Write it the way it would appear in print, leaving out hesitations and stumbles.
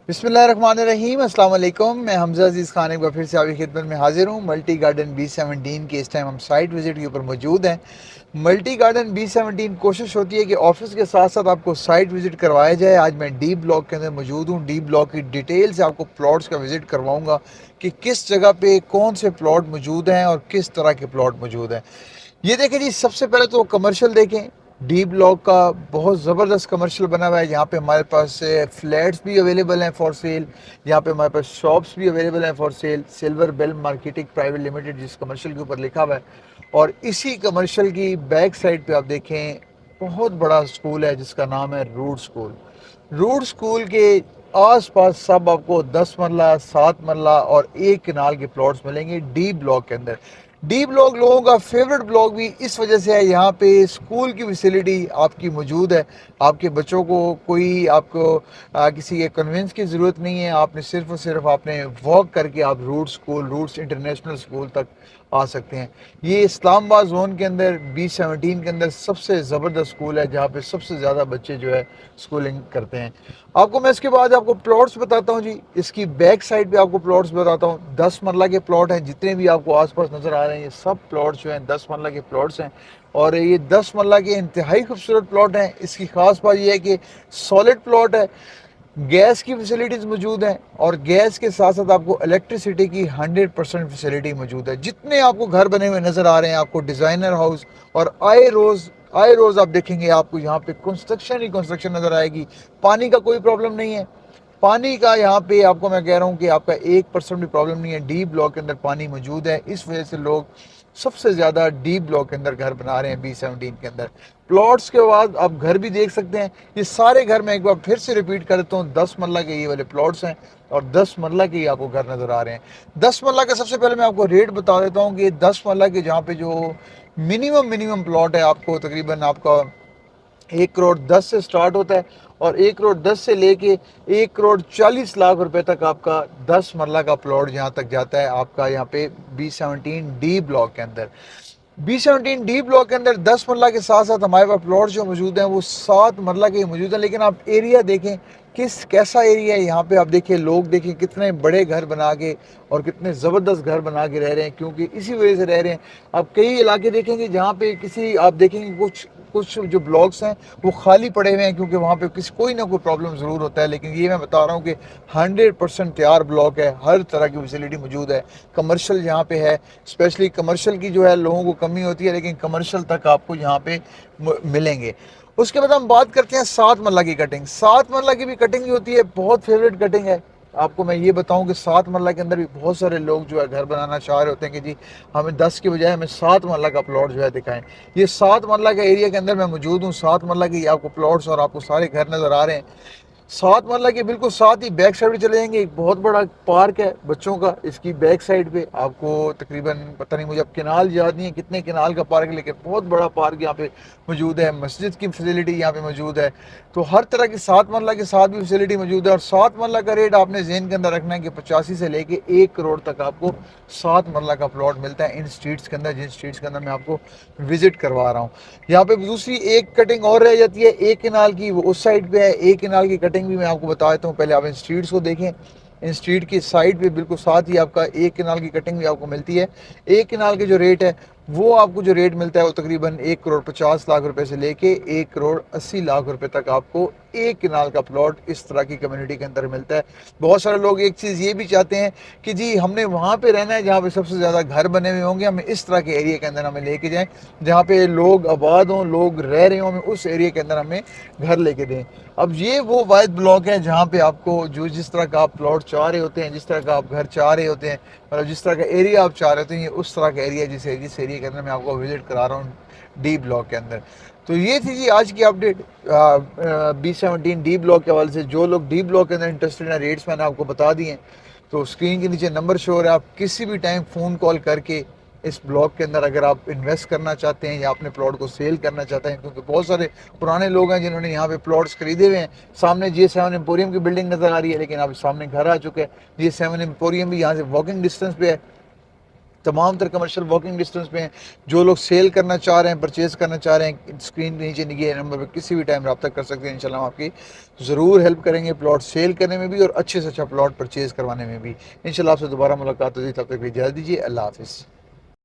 بسم اللہ الرحمن الرحیم، السلام علیکم۔ میں حمزہ عزیز خان ایک بار پھر سے آپ کی خدمت میں حاضر ہوں۔ ملٹی گارڈن B17 کے اس ٹائم ہم سائٹ وزٹ کے اوپر موجود ہیں۔ ملٹی گارڈن B17 کوشش ہوتی ہے کہ آفس کے ساتھ ساتھ آپ کو سائٹ وزٹ کروایا جائے۔ آج میں ڈی بلاک کے اندر موجود ہوں۔ ڈی بلاک کی ڈیٹیل سے آپ کو پلاٹس کا وزٹ کرواؤں گا کہ کس جگہ پہ کون سے پلاٹ موجود ہیں اور کس طرح کے پلاٹ موجود ہیں۔ یہ دیکھیں جی، سب سے پہلے تو کمرشل دیکھیں۔ ڈی بلاک کا بہت زبردست کمرشل بنا ہوا ہے۔ یہاں پہ ہمارے پاس فلیٹس بھی اویلیبل ہیں فار سیل۔ یہاں پہ ہمارے پاس شاپس بھی اویلیبل ہیں for sale. Silver bell marketing private limited جس کمرشل کے اوپر لکھا ہوا ہے، اور اسی کمرشل کی بیک سائڈ پہ آپ دیکھیں بہت بڑا اسکول ہے جس کا نام ہے روٹ اسکول۔ روٹ اسکول کے آس پاس سب آپ کو 10 مرلہ 7 مرلہ اور 1 کنال کے پلاٹس ملیں گے ڈی بلاک کے اندر۔ ڈی بلاک لوگوں کا فیوریٹ بلاک بھی اس وجہ سے ہے، یہاں پہ اسکول کی فیسلٹی آپ کی موجود ہے۔ آپ کے بچوں کو کوئی آپ کو کسی کے کنوینس کی ضرورت نہیں ہے۔ آپ نے صرف اور صرف آپ نے واک کر کے آپ روٹس انٹرنیشنل اسکول تک آ سکتے ہیں۔ یہ اسلام آباد زون کے اندر B17 کے اندر سب سے زبردست اسکول ہے جہاں پہ سب سے زیادہ بچے جو ہے اسکولنگ کرتے ہیں۔ آپ کو میں اس کے بعد آپ کو پلاٹس بتاتا ہوں جی۔ اس کی بیک سائڈ پہ آپ کو پلاٹس بتاتا ہوں۔ 10 مرلہ کے پلاٹ ہیں، جتنے بھی آپ کو آس پاس نظر آ رہے ہیں یہ سب پلاٹس جو ہیں 10 مرلہ کے پلاٹس ہیں، اور یہ 10 مرلہ کے انتہائی خوبصورت پلاٹ ہیں۔ اس کی خاص بات یہ ہے کہ سالڈ پلاٹ ہے، گیس کی فیسلٹیز موجود ہیں، اور گیس کے ساتھ ساتھ آپ کو الیکٹریسٹی کی 100% فیسلٹی موجود ہے۔ جتنے آپ کو گھر بنے ہوئے نظر آ رہے ہیں، آپ کو ڈیزائنر ہاؤس اور آئے روز آپ دیکھیں گے آپ کو یہاں پہ کنسٹرکشن ہی کنسٹرکشن نظر آئے گی۔ پانی کا کوئی پرابلم نہیں ہے۔ پانی کا یہاں پہ آپ کو میں کہہ رہا ہوں کہ آپ کا 1% بھی پرابلم نہیں ہے۔ ڈی بلاک کے اندر پانی موجود ہے، اس وجہ سے لوگ سب سے زیادہ ڈی بلاک کے اندر گھر بنا رہے ہیں B17 کے اندر۔ پلاٹس کے بعد آپ گھر بھی دیکھ سکتے ہیں۔ یہ سارے گھر میں ایک بار پھر سے ریپیٹ کر دیتا ہوں، 10 مرلہ کے یہ والے پلاٹس ہیں اور 10 مرلہ کے یہ آپ کو گھر نظر آ رہے ہیں۔ 10 مرلہ کا سب سے پہلے میں آپ کو ریٹ بتا دیتا ہوں کہ 10 مرلہ کے جہاں پہ جو منیمم پلاٹ ہے آپ کو تقریباً آپ کا 1 کروڑ 10 سے سٹارٹ ہوتا ہے، اور 1 کروڑ 10 سے لے کے 1 کروڑ 40 لاکھ روپے تک آپ کا 10 مرلہ کا پلاٹ جہاں تک جاتا ہے آپ کا یہاں پہ B17 ڈی بلاک کے اندر۔ B17 ڈی بلاک کے اندر 10 مرلہ کے ساتھ ساتھ ہمارے پاس پلاٹ جو موجود ہیں وہ 7 مرلہ کے موجود ہیں، لیکن آپ ایریا دیکھیں کیسا ایریا ہے۔ یہاں پہ آپ دیکھیں، لوگ دیکھیں کتنے بڑے گھر بنا کے اور کتنے زبردست گھر بنا کے رہ رہے ہیں، کیونکہ اسی وجہ سے رہ رہے ہیں۔ آپ کئی علاقے دیکھیں گے جہاں پہ آپ دیکھیں گے کچھ جو بلاکس ہیں وہ خالی پڑے ہوئے ہیں، کیونکہ وہاں پہ کوئی نہ کوئی پرابلم ضرور ہوتا ہے، لیکن یہ میں بتا رہا ہوں کہ 100% تیار بلاک ہے، ہر طرح کی فیسلٹی موجود ہے۔ کمرشل یہاں پہ ہے، اسپیشلی کمرشل کی جو ہے لوگوں کو کمی ہوتی ہے، لیکن کمرشل تک آپ کو یہاں پہ ملیں گے۔ اس کے بعد ہم بات کرتے ہیں 7 مرلہ کی کٹنگ۔ 7 مرلہ کی بھی کٹنگ جو ہوتی ہے بہت فیوریٹ کٹنگ ہے۔ آپ کو میں یہ بتاؤں کہ 7 مرلہ کے اندر بھی بہت سارے لوگ جو ہے گھر بنانا چاہ رہے ہوتے ہیں کہ جی ہمیں 10 کی بجائے ہمیں 7 مرلہ کا پلاٹ جو ہے دکھائیں۔ یہ 7 مرلہ کا ایریا کے اندر میں موجود ہوں۔ 7 مرلہ کی آپ کو پلاٹس اور آپ کو سارے گھر نظر آ رہے ہیں۔ 7 مرلہ کے بالکل ساتھ ہی بیک سائڈ پہ چلے جائیں گے، ایک بہت بڑا پارک ہے بچوں کا۔ اس کی بیک سائڈ پہ آپ کو تقریباً پتہ نہیں، مجھے اب کنال یاد نہیں ہے کتنے کنال کا پارک ہے، لیکن بہت بڑا پارک یہاں پہ موجود ہے۔ مسجد کی فیسلٹی یہاں پہ موجود ہے۔ تو ہر طرح کی 7 مرلہ کے ساتھ بھی فیسلٹی موجود ہے، اور 7 مرلہ کا ریٹ آپ نے ذہن کے اندر رکھنا ہے کہ 85 سے لے کے 1 کروڑ تک آپ کو 7 مرلہ کا پلاٹ ملتا ہے ان سٹریٹس کے اندر، جن سٹریٹس کے اندر میں آپ کو وزٹ کروا رہا ہوں۔ یہاں پہ دوسری ایک کٹنگ اور رہ جاتی ہے 1 کنال کی، وہ اس سائڈ پہ ہے۔ 1 کنال کی کٹنگ بھی میں آپ کو بتا دیتا ہوں، پہلے آپ ان سٹریٹس کو دیکھیں۔ ان سٹریٹ کی سائڈ پہ بالکل ساتھ ہی آپ کا 1 کنال کی کٹنگ بھی آپ کو ملتی ہے۔ 1 کنال کے جو ریٹ ہے وہ آپ کو جو ریٹ ملتا ہے وہ تقریباً 1 کروڑ 50 لاکھ روپے سے لے کے 1 کروڑ 80 لاکھ روپے تک آپ کو 1 کنال کا پلاٹ اس طرح کی کمیونٹی کے اندر ملتا ہے۔ بہت سارے لوگ ایک چیز یہ بھی چاہتے ہیں کہ جی ہم نے وہاں پہ رہنا ہے جہاں پہ سب سے زیادہ گھر بنے ہوئے ہوں گے، ہمیں اس طرح کے ایریا کے اندر ہمیں لے کے جائیں جہاں پہ لوگ آباد ہوں، لوگ رہ رہے ہوں، ہمیں اس ایریا کے اندر ہمیں گھر لے کے دیں۔ اب یہ وہ واحد بلاک ہے جہاں پہ آپ کو جس طرح کا آپ پلاٹ چاہ رہے ہوتے ہیں، جس طرح کا آپ گھر چاہ رہے ہوتے ہیں، مطلب جس طرح کا ایریا آپ چاہ رہے ہوتے ہیں، یہ اس طرح کا ایریا جس ایریا کے اندر میں آپ کو وزٹ کرا رہا ہوں ڈی بلاک کے اندر۔ تو یہ تھی جی آج کی اپڈیٹ B17 ڈی بلاک کے حوالے سے۔ جو لوگ ڈی بلاک کے اندر انٹرسٹڈ ہیں، ریٹس میں نے آپ کو بتا دیے ہیں، تو اسکرین کے نیچے نمبر شو ہو رہا ہے، آپ کسی بھی ٹائم فون کال کر کے اس بلاک کے اندر اگر آپ انویسٹ کرنا چاہتے ہیں یا اپنے پلاٹ کو سیل کرنا چاہتے ہیں، کیونکہ بہت سارے پرانے لوگ ہیں جنہوں نے یہاں پہ پلاٹس خریدے ہوئے ہیں۔ سامنے G7 ایمپوریم کی بلڈنگ نظر آ رہی ہے، لیکن اب سامنے گھر آ چکے ہیں۔ G7 ایمپوریم بھی یہاں سے واکنگ ڈسٹینس پہ ہے۔ تمام تر کمرشل واکنگ ڈسٹینس پہ ہیں. جو لوگ سیل کرنا چاہ رہے ہیں، پرچیز کرنا چاہ رہے ہیں، اسکرین کے نیچے دیے نمبر پہ کسی بھی ٹائم رابطہ کر سکتے ہیں. انشاءاللہ ہم آپ کی ضرور ہیلپ کریں گے پلاٹ سیل کرنے میں بھی اور اچھے سے اچھا پلاٹ پرچیز کروانے میں بھی. انشاءاللہ آپ سے دوبارہ ملاقات ہوگی، تب تک بھی اجازت دیجیے. اللہ حافظ.